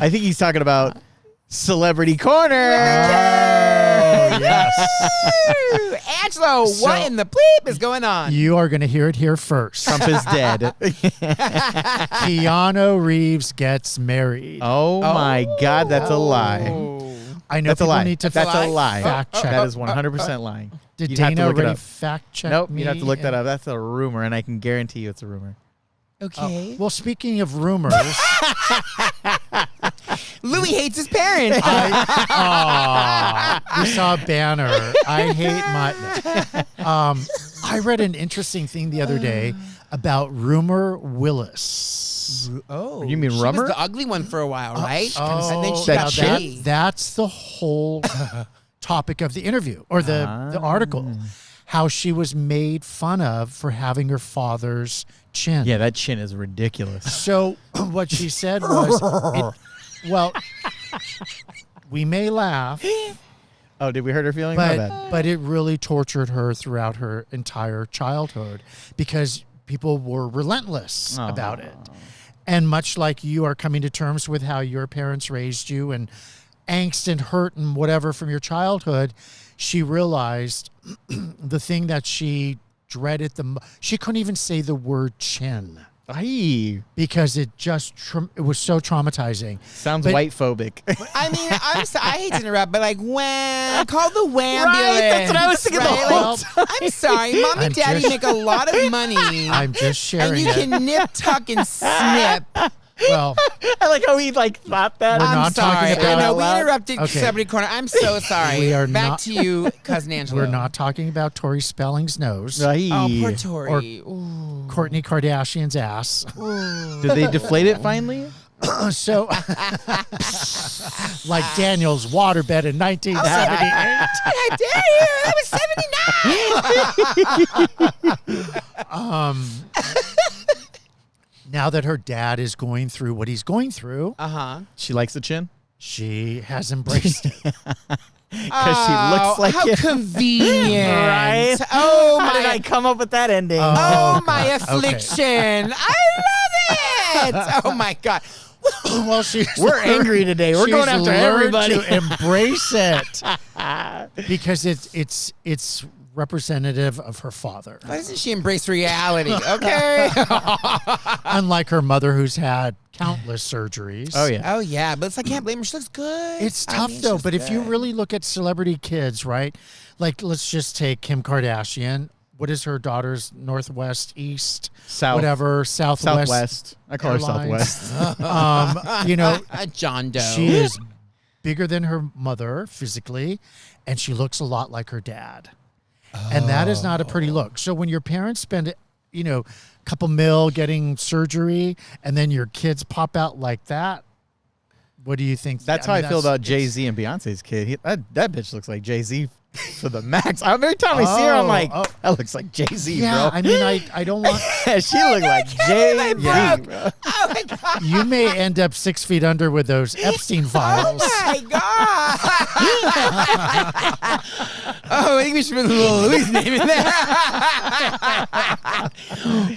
I think he's talking about Celebrity Corner. Oh, yes. Angelo, what in the bleep is going on? You are going to hear it here first. Trump is dead. Keanu Reeves gets married. Oh my God, that's a lie. I know That's a people lie. need to That's a lie. fact check. That is 100% lying. Did You'd have to Dana look it already up. fact check Nope, me? you'd have to look that up. That's a rumor, and I can guarantee you it's a rumor. Okay. Well, speaking of rumors, Louie hates his parents. we saw a banner. I hate my. I read an interesting thing the other day about Rumor Willis. Oh, You mean she Rummer? was the ugly one for a while, right? Oh, and then she that got chick? shitty. That's the whole topic of the interview or the article. How she was made fun of for having her father's chin. Yeah, that chin is ridiculous. So what she said was, well, we may laugh, Oh, did we hurt her feelings? My bad. but it really tortured her throughout her entire childhood because people were relentless about it. And much like you are coming to terms with how your parents raised you and angst and hurt and whatever from your childhood, she realized the thing that she dreaded she couldn't even say the word chin Aye. because it just it was so traumatizing. Sounds But- white phobic. I mean, I hate to interrupt, but like, wham, call the wham Right, that's what I was thinking the whole I'm sorry, mom I'm and daddy just- make a lot of money, I'm just sharing and you it. can nip, tuck, and snip. Well, I like how he thought that. We're I'm not talking sorry. about I know out we loud. interrupted Okay. Celebrity Corner. I'm so sorry. We are Back not- to you, cousin Angelo. we're not talking about Tori Spelling's nose, Aye. Oh, poor Tori. Ooh. Kourtney Kardashian's ass. Did they deflate it finally? So, like Daniel's waterbed in 1978. I dare you. I was 79. Now that her dad is going through what he's going through, She likes the chin? she has embraced it. Because she looks like how it. convenient. Right? Oh, How my. did I come up with that ending? Oh, my God. Okay. affliction. I love it. Oh, my God. Well, she's We're angry today. We're she's going after learned everybody. to embrace it because it's representative of her father. Why doesn't she embrace reality? Okay. Unlike her mother, who's had countless surgeries. Oh, yeah. Oh, yeah. But I can't blame her. She looks good. It's I tough mean, though, she's but if you good. really look at celebrity kids, right? Like let's just take Kim Kardashian. What is her daughter's northwest, east, South. whatever, southwest? Southwest. I call her Airlines. Southwest. You know, John Doe. she is bigger than her mother physically, and she looks a lot like her dad. And that is not a pretty look. So when your parents spend, a couple mil getting surgery, and then your kids pop out like that, what do you think? That's how I feel about Jay-Z and Beyonce's kid. That bitch looks like Jay-Z for the max. Every time I see her, I'm like, that looks like Jay-Z, Yeah, bro. I mean, I don't want. She looked like Jay-Z, Yeah. bro. Oh, my God. You may end up 6 feet under with those Epstein files. Oh, my God. Oh, I think we should put a little Louie's name in there.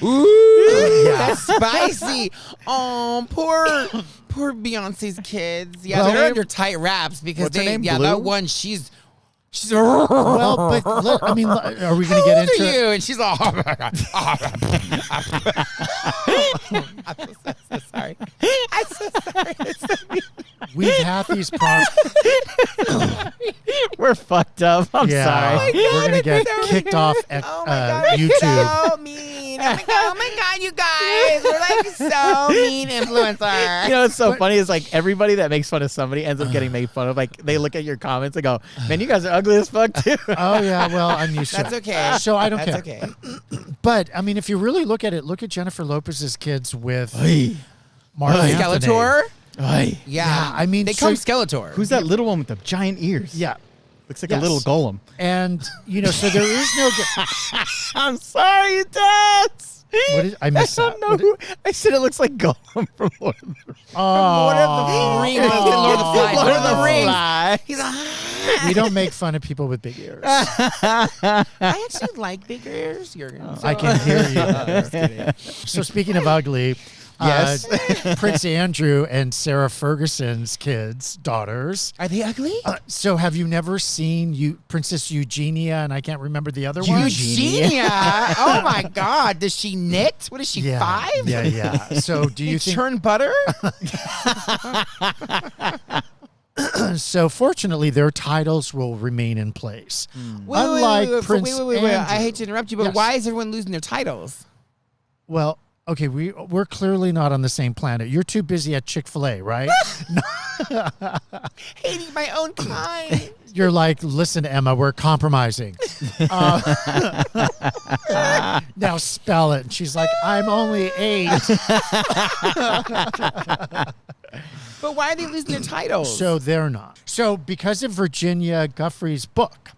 Ooh, that's spicy. Oh, poor Beyonce's kids. Yeah, Well, they're under tight wraps because what's her name, Blue? that one, she's Well, but are we going to how get old are into? you? And she's all, oh my God. I'm so sorry. I'm so sorry. We've had these problems. We're fucked up. I'm sorry. We're going to get so kicked off at Oh my God, YouTube. so mean. Oh my God, you guys. We're like so mean influencer. You know what's so funny is like everybody that makes fun of somebody ends up getting made fun of. Like they look at your comments and go, "Man, you guys are ugly as fuck too." Oh yeah, well I'm used to That's it. okay. So I don't That's care. okay. But I mean, if you really look at it, look at Jennifer Lopez's kids with Hey, Mark Anthony. Skeletor? hey. Yeah. I mean, they so- come Skeletor. Who's that little one with the giant ears? Yeah, Looks like Yes. a little golem. and so there is no. I'm sorry, Dad. What is, I missed I that. don't know who. I said it looks like Gollum from Lord of the Rings. Oh, Rings. Lord of the Flies. Lord of the Rings. Flies. He's a we don't make fun of people with big ears. I actually like bigger ears. You're gonna I can hear you. So speaking of ugly, Yes. Prince Andrew and Sarah Ferguson's daughters. Are they ugly? So have you never seen Princess Eugenia, and I can't remember the other one? Eugenia? Oh my God. Does she knit? What is she, 5? Yeah. So do you think... churn butter? So fortunately, their titles will remain in place. Wait, Unlike Prince wait. Andrew. I hate to interrupt you, but Yes. why is everyone losing their titles? Well, okay, we're clearly not on the same planet. You're too busy at Chick-fil-A, right? Hating my own kind. You're like, listen, Emma, we're compromising. Now spell it. And she's like, I'm only 8. But why are they losing their titles? So they're not. So because of Virginia Guffrey's book,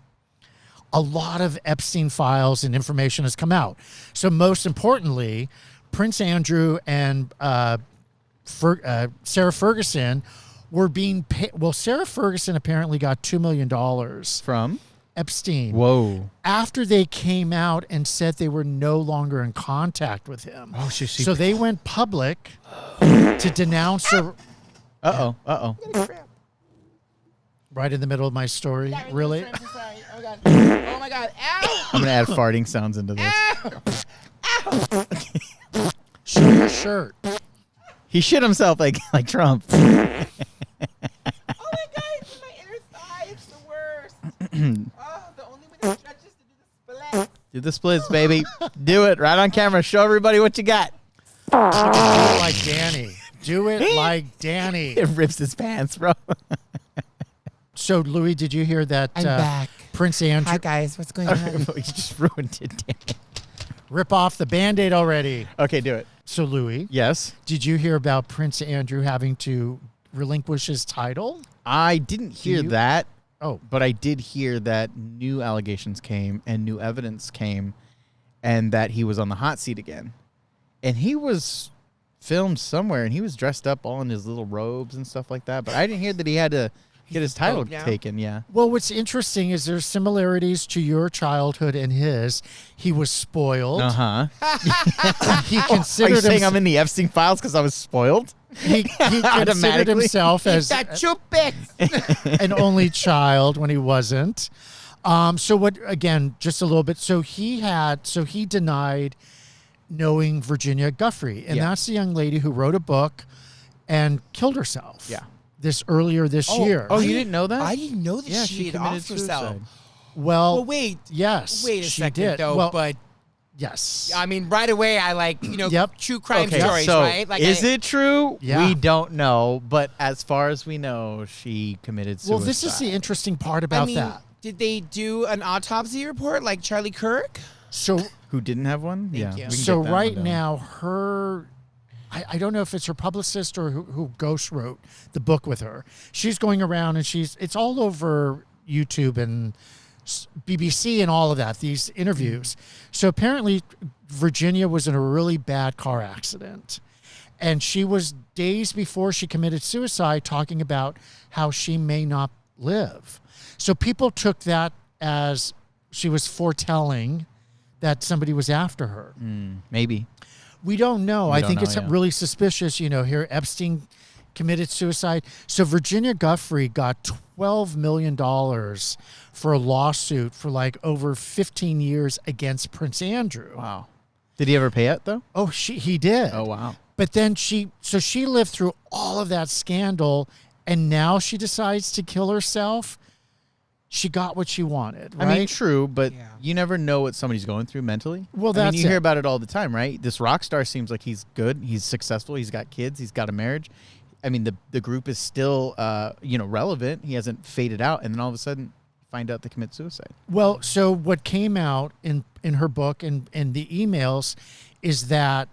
a lot of Epstein files and information has come out. So most importantly, Prince Andrew and Sarah Ferguson were being paid. Well, Sarah Ferguson apparently got $2 million From? Epstein. Whoa. After they came out and said they were no longer in contact with him. Oh, so they went public to denounce her. Uh-oh. Right in the middle of my story. Really? I'm sorry. Oh my God. Ow. I'm going to add farting sounds into this. Ow. Show your shirt. He shit himself like Trump. Oh my God. It's in my inner thigh. It's the worst. Oh, the only way to stretch is to do the split. Do the splits, baby. Do it right on camera. Show everybody what you got. Do it like Danny. Do it like Danny. It rips his pants, bro. So, Louie, did you hear that I'm back. Prince Andrew Hi, guys. What's going on? You just ruined it, damn it. rip off the Band-Aid already? Okay, do it. So, Louie, Yes. did you hear about Prince Andrew having to relinquish his title? I didn't hear you? that, Oh, but I did hear that new allegations came and new evidence came and that he was on the hot seat again. And he was filmed somewhere and he was dressed up all in his little robes and stuff like that. But I didn't hear that he had to get his title now? taken. Yeah. well, what's interesting is there's similarities to your childhood and his. He was spoiled. Uh-huh. He Are you considered saying I'm in the Epstein files because I was spoiled? he considered Automatically? himself as That chupix. an only child when he wasn't. So what? Again, just a little bit. So he denied knowing Virginia Guffrey, and Yeah. that's the young lady who wrote a book and killed herself. Yeah. Earlier this year. Oh, you didn't know that? I didn't know that Yeah, she she had committed offed herself. suicide. Well, Well, wait. yes, Wait a she second, did. though. Well, But yes, I mean, right away, I Yep. true crime Okay, stories, so right? Like, is it true? Yeah. We don't know, but as far as we know, she committed suicide. well, this is the interesting part I about mean, that. did they do an autopsy report like Charlie Kirk? So, Who didn't have one? Thank yeah. you. we can so get that right one down. now, I don't know if it's her publicist or who ghost wrote the book with her. She's going around and it's all over YouTube and BBC and all of that, these interviews. So apparently Virginia was in a really bad car accident. And she was days before she committed suicide talking about how she may not live. So people took that as she was foretelling that somebody was after her. Maybe. We don't know. We I don't think know, it's yeah. really suspicious. Here Epstein committed suicide. So Virginia Guffrey got $12 million for a lawsuit for like over 15 years against Prince Andrew. Wow. Did he ever pay it, though? Oh, he did. Oh, wow. But then she lived through all of that scandal, and now she decides to kill herself. She got what she wanted, right? I mean, true, but Yeah. you never know what somebody's going through mentally. Well, I mean, that's you hear it. about it all the time, right? This rock star seems like he's good. He's successful. He's got kids. He's got a marriage. I mean, the group is still, relevant. He hasn't faded out. And then all of a sudden, find out they commit suicide. Well, so what came out in her book and the emails is that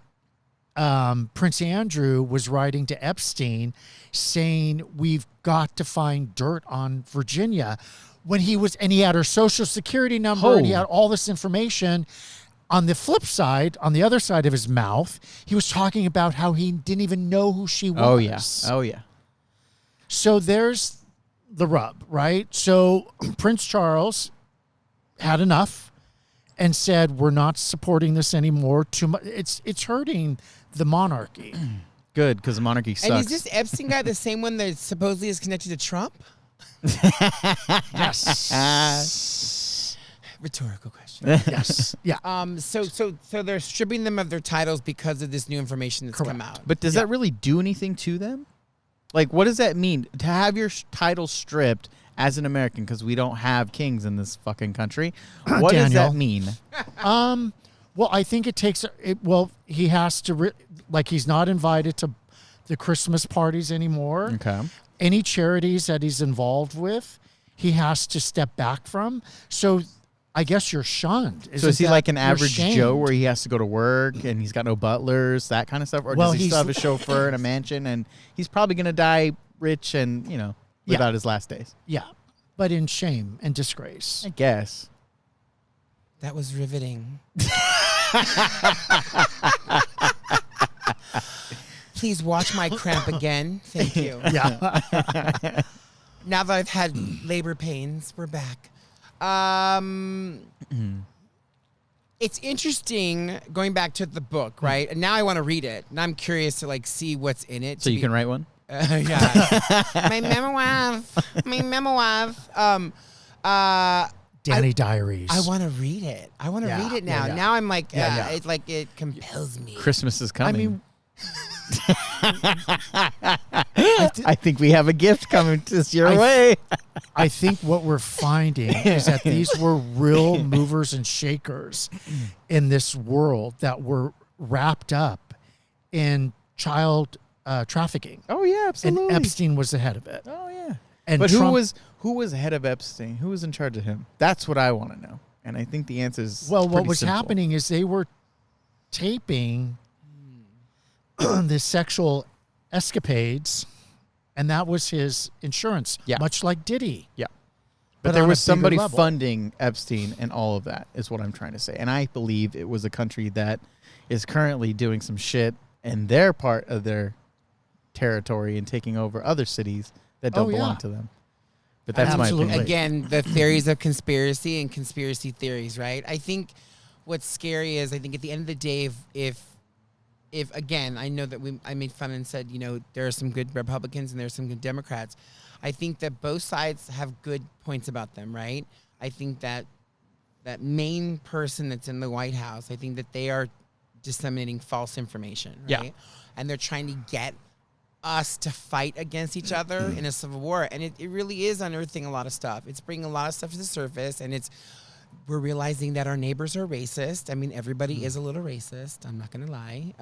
Prince Andrew was writing to Epstein saying, we've got to find dirt on Virginia. When he had her social security number and he had all this information. On the flip side, on the other side of his mouth, he was talking about how he didn't even know who she was. Oh, yeah. Oh, yeah. So there's the rub, right? So Prince Charles had enough and said, we're not supporting this anymore. Too much. It's hurting the monarchy. Good, because the monarchy sucks. And is this Epstein guy the same one that supposedly is connected to Trump? Yes. Rhetorical question. Yes. Yeah. So they're stripping them of their titles because of this new information that's come out. But does that really do anything to them? Like, what does that mean to have your title stripped as an American? Because we don't have kings in this fucking country. What does that mean? Well, I think it takes it. Well, he has to he's not invited to the Christmas parties anymore. Okay. Any charities that he's involved with, he has to step back from. So I guess you're shunned. So is he like an average shamed? Joe where he has to go to work and he's got no butlers, that kind of stuff? Or does he still have a chauffeur and a mansion and he's probably going to die rich and, live out his last days? Yeah, but in shame and disgrace. I guess. That was riveting. Please watch my cramp again. Thank you. Yeah. Now that I've had labor pains, we're back. It's interesting going back to the book, right? And now I want to read it, and I'm curious to see what's in it. So you can write one? Yeah. My memoir. Danny Diaries. I want to read it. I want to read it now. Yeah. Now I'm like, it's like it compels me. Christmas is coming. I mean, I think we have a gift coming this your way. I think what we're finding is that these were real movers and shakers in this world that were wrapped up in child trafficking. Oh yeah, absolutely. And Epstein was the head of it. Oh yeah. And but Trump, who was head of Epstein? Who was in charge of him? That's what I want to know. And I think the answer is what was simple. happening is they were taping the sexual escapades, and that was his insurance. Yeah. Much like Diddy. Yeah. But there on a was somebody bigger level. funding Epstein and all of that is what I'm trying to say. And I believe it was a country that is currently doing some shit in their part of their territory and taking over other cities that don't belong to them. But that's Absolutely. my opinion. Again, the theories of conspiracy and conspiracy theories, right? I think what's scary is I think at the end of the day, if again, I know that I made fun and said, there are some good Republicans and there are some good Democrats. I think that both sides have good points about them, right? I think that that main person that's in the White House, I think that they are disseminating false information, right? Yeah. And they're trying to get us to fight against each other in a civil war. And it really is unearthing a lot of stuff. It's bringing a lot of stuff to the surface, and we're realizing that our neighbors are racist. I mean, everybody is a little racist. I'm not going to lie.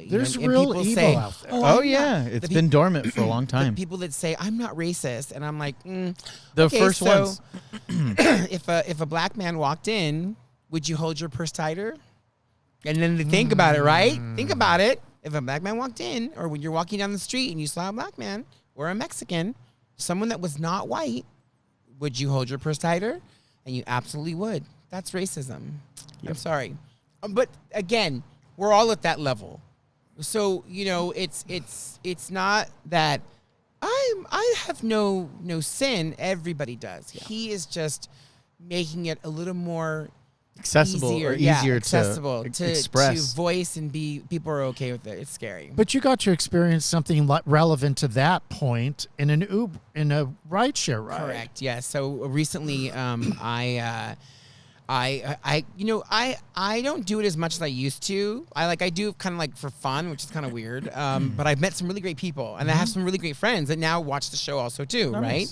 There's and real people evil say, out there. Oh, yeah. It's been dormant for a long time. The people that say, I'm not racist. And I'm like, The okay, first so ones. if a black man walked in, would you hold your purse tighter? And then they think about it, right? Think about it. If a black man walked in, or when you're walking down the street and you saw a black man or a Mexican, someone that was not white, would you hold your purse tighter? And you absolutely would. That's racism. Yep. I'm sorry. But again, we're all at that level. So, it's not that I have no sin. Everybody does. Yeah. He is just making it a little more Accessible or easier accessible to express. to voice and people are okay with it. It's scary. But you got to experience something relevant to that point in an Uber, in a rideshare ride. Correct. Yeah. So recently, I don't do it as much as I used to. I do kind of like for fun, which is kind of weird. But I've met some really great people, and I have some really great friends that now watch the show also too, right?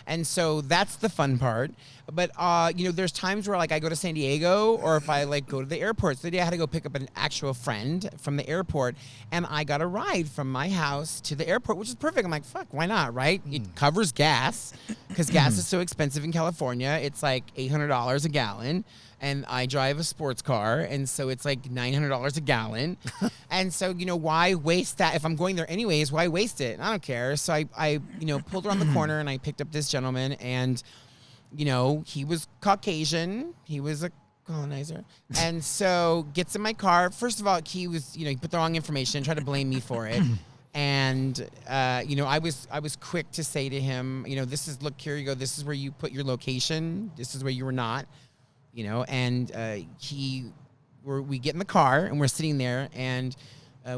And so that's the fun part. But, there's times where, I go to San Diego or if I, go to the airport. So today I had to go pick up an actual friend from the airport, and I got a ride from my house to the airport, which is perfect. I'm like, fuck, why not, right? It covers gas because gas is so expensive in California. It's like $800 a gallon, and I drive a sports car, and so it's like $900 a gallon. And so, why waste that? If I'm going there anyways, why waste it? I don't care. So I pulled around the corner, and I picked up this gentleman, and he was Caucasian. He was a colonizer. And so gets in my car. First of all, he was, he put the wrong information, tried to blame me for it. And, I was quick to say to him, look, here you go. This is where you put your location. This is where you were not. and we get in the car and we're sitting there and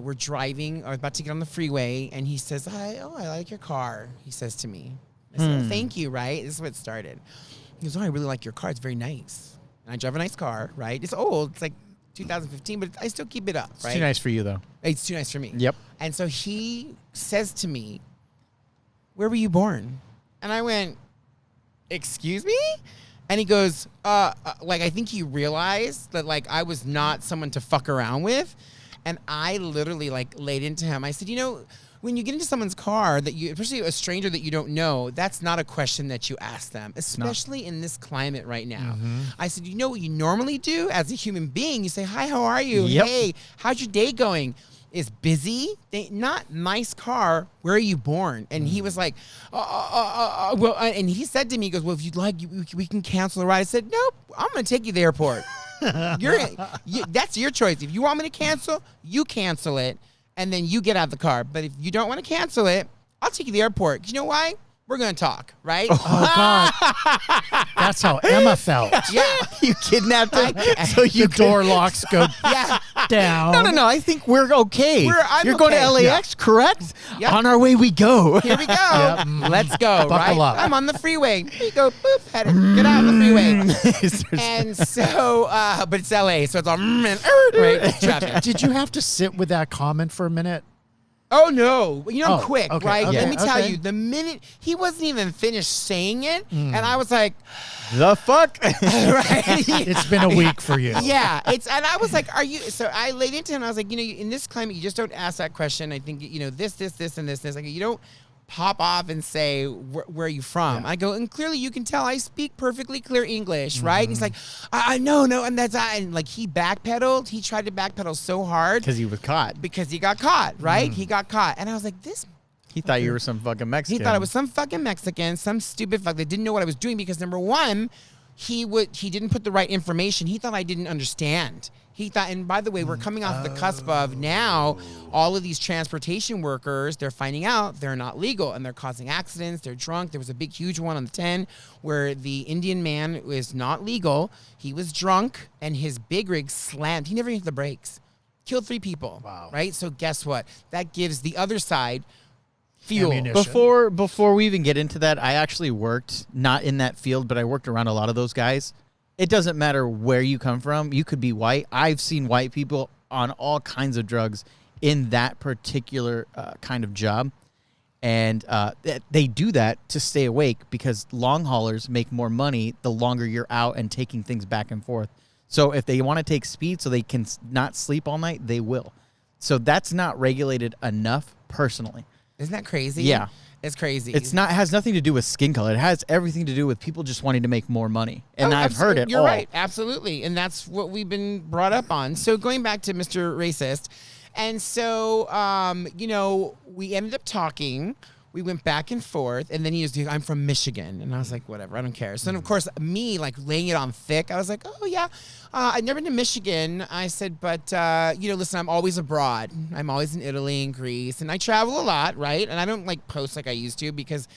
we're driving, or about to get on the freeway, and he says, I like your car, he says to me. I said, thank you, right? This is what it started. He goes, I really like your car. It's very nice. And I drive a nice car, right? It's old. It's like 2015, but I still keep it up, right? It's too nice for you, though. It's too nice for me. Yep. And so he says to me, where were you born? And I went, excuse me? And he goes, I think he realized that, I was not someone to fuck around with. And I literally, laid into him. I said, when you get into someone's car, especially a stranger that you don't know, that's not a question that you ask them, especially in this climate right now. Mm-hmm. I said, you know what you normally do as a human being? You say, hi, how are you? Yep. Hey, how's your day going? Is busy? Not nice car. Where are you born? And he was like, well, and he said to me, he goes, well, if you'd like, we can cancel the ride. I said, nope, I'm going to take you to the airport. That's your choice. If you want me to cancel, you cancel it, and then you get out of the car. But if you don't want to cancel it, I'll take you to the airport. 'Cause you know why? We're going to talk, right? Oh, God. That's how Emma felt. Yeah. You kidnapped him. So The door locks go down. No. I think we're okay. You're going to okay. LAX, correct? Yep. On our way we go. Here we go. Yep. Let's go, Buckle right? up. I'm on the freeway. Here you go. Boop. Get out of the freeway. And so, but it's LA, so it's all right, traffic. Did you have to sit with that comment for a minute? Oh, no. I'm quick, okay, right? okay, Let me tell okay. you, the minute he wasn't even finished saying it, and I was like, The fuck? right? It's been a week for you. Yeah. And I was like, are you, so I laid into him. I was like, in this climate, you just don't ask that question. I think, this, and this. Like, you don't pop off and say, where are you from? Yeah. I go, and clearly you can tell I speak perfectly clear English, right? And he's like, I no, and that's, and he backpedaled. He tried to backpedal so hard. Because he was caught. Because he got caught, right? He got caught. And I was like, He thought you were some fucking Mexican. he thought I was some fucking Mexican, some stupid fuck that didn't know what I was doing because, number one, he didn't put the right information. He thought I didn't understand. He thought, and by the way, we're coming off the cusp of now all of these transportation workers, they're finding out they're not legal and they're causing accidents. They're drunk. There was a big, huge one on the 10 where the Indian man was not legal. He was drunk and his big rig slammed. He never hit the brakes. Killed 3 people. Wow. Right? So guess what? That gives the other side fuel. Ammunition. Before we even get into that, I actually worked, not in that field, but I worked around a lot of those guys. It doesn't matter where you come from. You could be white. I've seen white people on all kinds of drugs in that particular kind of job. And they do that to stay awake because long haulers make more money the longer you're out and taking things back and forth. So if they want to take speed so they can not sleep all night, they will. So that's not regulated enough personally. Isn't that crazy? Yeah. It's crazy. It has nothing to do with skin color. It has everything to do with people just wanting to make more money. And I've heard it You're all. right. Absolutely. And that's what we've been brought up on. So going back to Mr. Racist. And so, we ended up talking. We went back and forth. And then he was like, I'm from Michigan. And I was like, whatever. I don't care. So then, of course, me, laying it on thick, I was like, oh, yeah. I've never been to Michigan. I said, but, listen, I'm always abroad. I'm always in Italy and Greece. And I travel a lot, right? And I don't, post like I used to because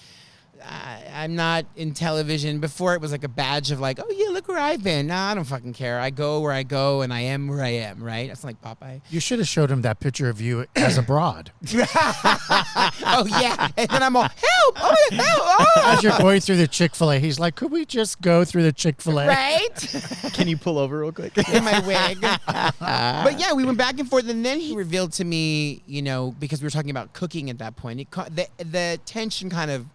I'm not in television. Before it was like a badge of oh, yeah, look where I've been. No, I don't fucking care. I go where I go and I am where I am, right? That's like Popeye. You should have showed him that picture of you as abroad. Oh, yeah. And then I'm all, help! Oh, help! Oh. As you're going through the Chick-fil-A, he's like, could we just go through the Chick-fil-A? Right? Can you pull over real quick? In my wig. But yeah, we went back and forth, and then he revealed to me, because we were talking about cooking at that point, the tension kind of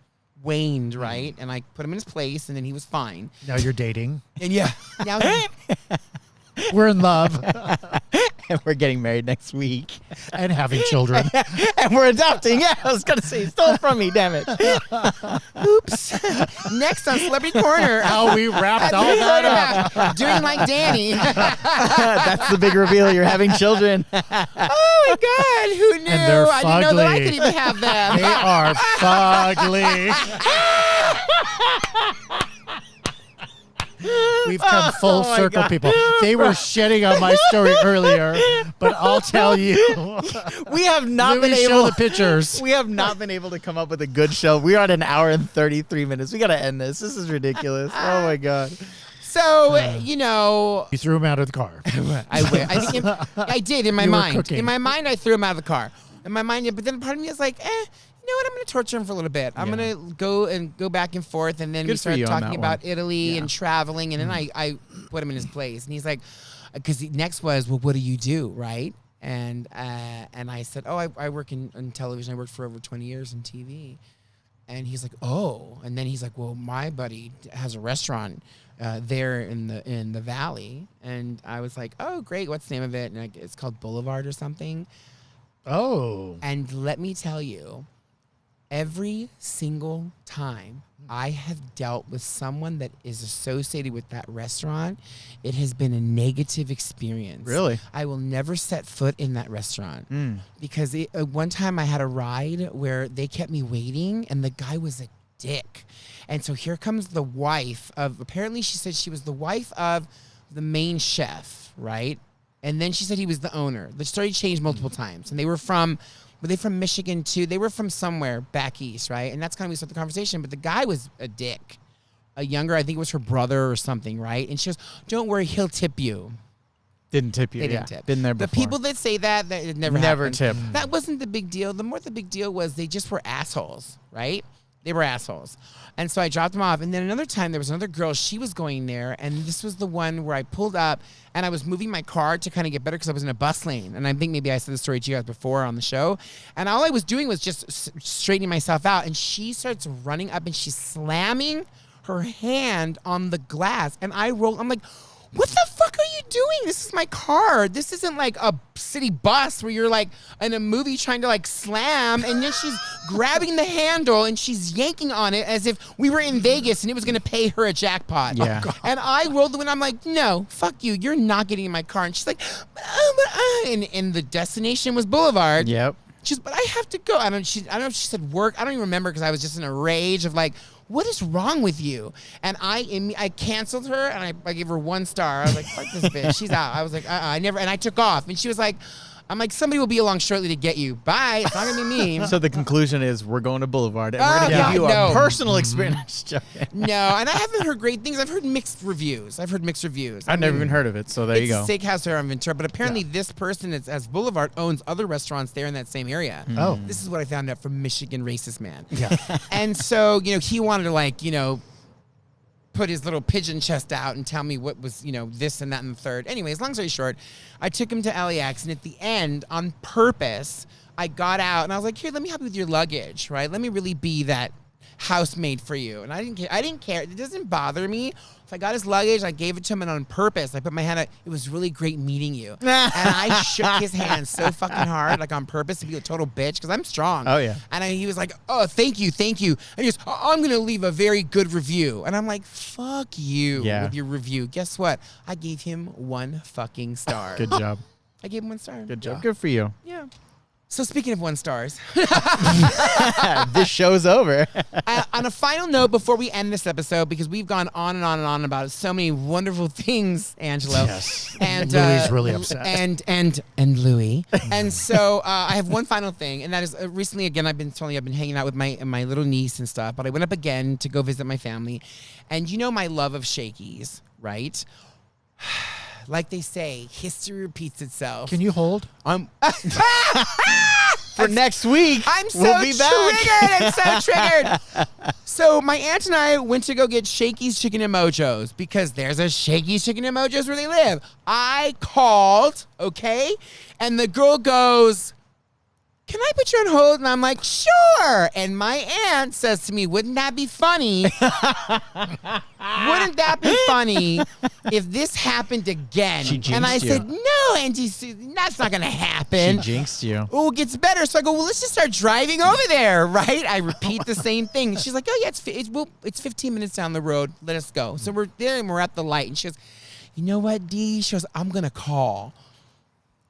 waned, right? And I put him in his place, and then he was fine. Now you're dating. And yeah, now We're in love And we're getting married next week. and having children. And we're adopting. Yeah, I was going to say, stole from me, damn it. oops. Next on Celebrity Corner. How we wrapped all that up. Doing like Danny. That's the big reveal. You're having children. Oh my God, who knew? And they're I didn't know that I fugly. could even have them. They are fugly. We've come full Oh my circle, God. people. They were shitting on my story earlier, but I'll tell you. We have not Louie, been show able the pictures. We have not been able to come up with a good show. We are at an hour and 33 minutes. We got to end this. This is ridiculous. Oh my God. So So, you know. You threw him out of the car. I did in my You were mind. cooking. In my mind, I threw him out of the car. In my mind, but then part of me is like, you know what? I'm going to torture him for a little bit. I'm going to go back and forth. And then we started talking about Italy and traveling. And then I put him in his place. And he's like, because the next was, well, what do you do, right? And I said, I work in television. I worked for over 20 years in TV. And he's like, oh. And then he's like, well, my buddy has a restaurant there in the valley. And I was like, oh, great. What's the name of it? And it's called Boulevard or something. Oh. And let me tell you, every single time I have dealt with someone that is associated with that restaurant, it has been a negative experience. Really? I will never set foot in that restaurant because one time I had a ride where they kept me waiting and the guy was a dick. And so here comes the wife of, apparently she said she was the wife of the main chef, right? And then she said he was the owner. The story changed multiple times. And were they from Michigan too? They were from somewhere back east, right? And that's kind of when we started the conversation. But the guy was a dick. A younger, I think it was her brother or something, right? And she goes, don't worry, he'll tip you. Didn't tip you. They didn't tip. Been there before. The people that say that it never happened. tip. That wasn't the big deal. The big deal was they just were assholes, right? They were assholes. And so I dropped them off. And then another time, there was another girl. She was going there. And this was the one where I pulled up. And I was moving my car to kind of get better because I was in a bus lane. And I think maybe I said the story to you guys before on the show. And all I was doing was just straightening myself out. And she starts running up and she's slamming her hand on the glass. And I rolled. I'm like, what the fuck are you doing? This is my car. This isn't like a city bus where you're like in a movie trying to like slam. And then she's grabbing the handle and she's yanking on it as if we were in Vegas and it was going to pay her a jackpot. Yeah. And I rolled the window. I'm like, no, fuck you. You're not getting in my car. And she's like, and the destination was Boulevard. Yep. She's, but I have to go. I don't know if she said work. I don't even remember because I was just in a rage of like, what is wrong with you? And I canceled her and I gave her 1 star. I was like, fuck this bitch. She's out. I was like, I never. And I took off. And she was like, I'm like, somebody will be along shortly to get you. Bye. It's not going to be me. So the conclusion is we're going to Boulevard and we're going to give you a personal experience. No, and I haven't heard great things. I've heard mixed reviews. I've never even heard of it, so there you go. It's a steakhouse there on Ventura, but apparently this person as Boulevard owns other restaurants there in that same area. Oh. This is what I found out from Michigan racist man. Yeah. And so, he wanted to like, put his little pigeon chest out and tell me what was, this and that and the third. Anyways, long story short, I took him to LAX, and at the end, on purpose, I got out and I was like, here, let me help you with your luggage, right? Let me really be that housemaid for you. And I didn't care. It doesn't bother me. So I got his luggage, I gave it to him, and on purpose, I put my hand out. It was really great meeting you. And I shook his hand so fucking hard, like on purpose to be a total bitch, because I'm strong. Oh, yeah. And he was like, oh, thank you. And he goes, I'm going to leave a very good review. And I'm like, fuck you with your review. Guess what? I gave him 1 fucking star. Good job. I gave him 1 star. Good job. Good for you. Yeah. So speaking of 1 stars, this show's over. On a final note, before we end this episode, because we've gone on and on and on about so many wonderful things, Angelo. Yes. And Louie's really upset. And Louie. And so I have one final thing, and that is recently again I've been hanging out with my little niece and stuff, but I went up again to go visit my family, and my love of Shakey's, right? Like they say, history repeats itself. Can you hold? For next week, I'm so we'll be back. triggered. I'm so triggered. So my aunt and I went to go get Shakey's Chicken and Mojo's because there's a Shakey's Chicken and Mojo's where they live. I called, okay? And the girl goes, can I put you on hold? And I'm like, sure. And my aunt says to me, wouldn't that be funny? Wouldn't that be funny if this happened again? She jinxed and I you. said, no, Auntie Susie, that's not going to happen. She jinxed you. Oh, it gets better. So I go, well, let's just start driving over there, right? I repeat the same thing. She's like, oh, yeah, it's 15 minutes down the road. Let us go. So we're there and we're at the light. And she goes, you know what, Dee? She goes, I'm going to call.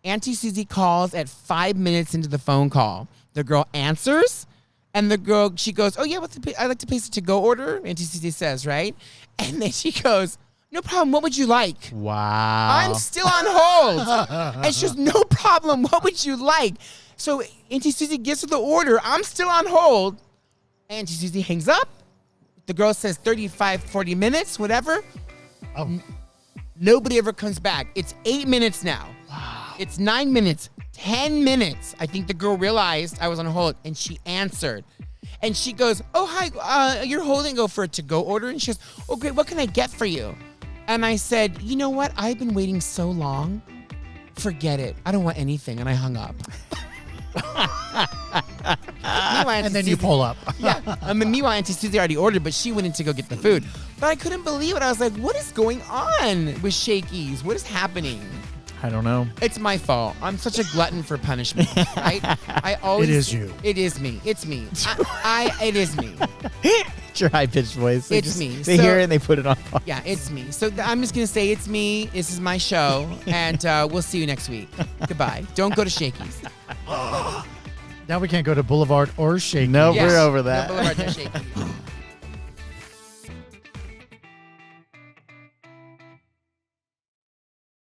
Auntie Susie calls at 5 minutes into the phone call. The girl answers, and the girl, she goes, oh, yeah, I'd like to place a to-go order, Auntie Susie says, right? And then she goes, no problem, what would you like? Wow. I'm still on hold. And she goes, no problem, what would you like? So Auntie Susie gives her the order. I'm still on hold. Auntie Susie hangs up. The girl says 35, 40 minutes, whatever. Oh. Nobody ever comes back. It's 8 minutes now. Wow. It's 9 minutes, 10 minutes. I think the girl realized I was on hold, and she answered. And she goes, oh, hi, you're holding, go for a to-go order? And she goes, oh, great, what can I get for you? And I said, you know what? I've been waiting so long. Forget it. I don't want anything. And I hung up. And then you pull up. Yeah. Meanwhile, Auntie Susie already ordered, but she went in to go get the food. But I couldn't believe it. I was like, what is going on with Shakey's? What is happening? I don't know. It's my fault. I'm such a glutton for punishment, right? I always. It is you. It is me. It's me. It is me. It's your high-pitched voice. It's me. They hear it and they put it on. Yeah, it's me. So I'm just going to say it's me. This is my show. And we'll see you next week. Goodbye. Don't go to Shakey's. Now we can't go to Boulevard or Shakey's. No, we're over that. No Boulevard, no Shakey's.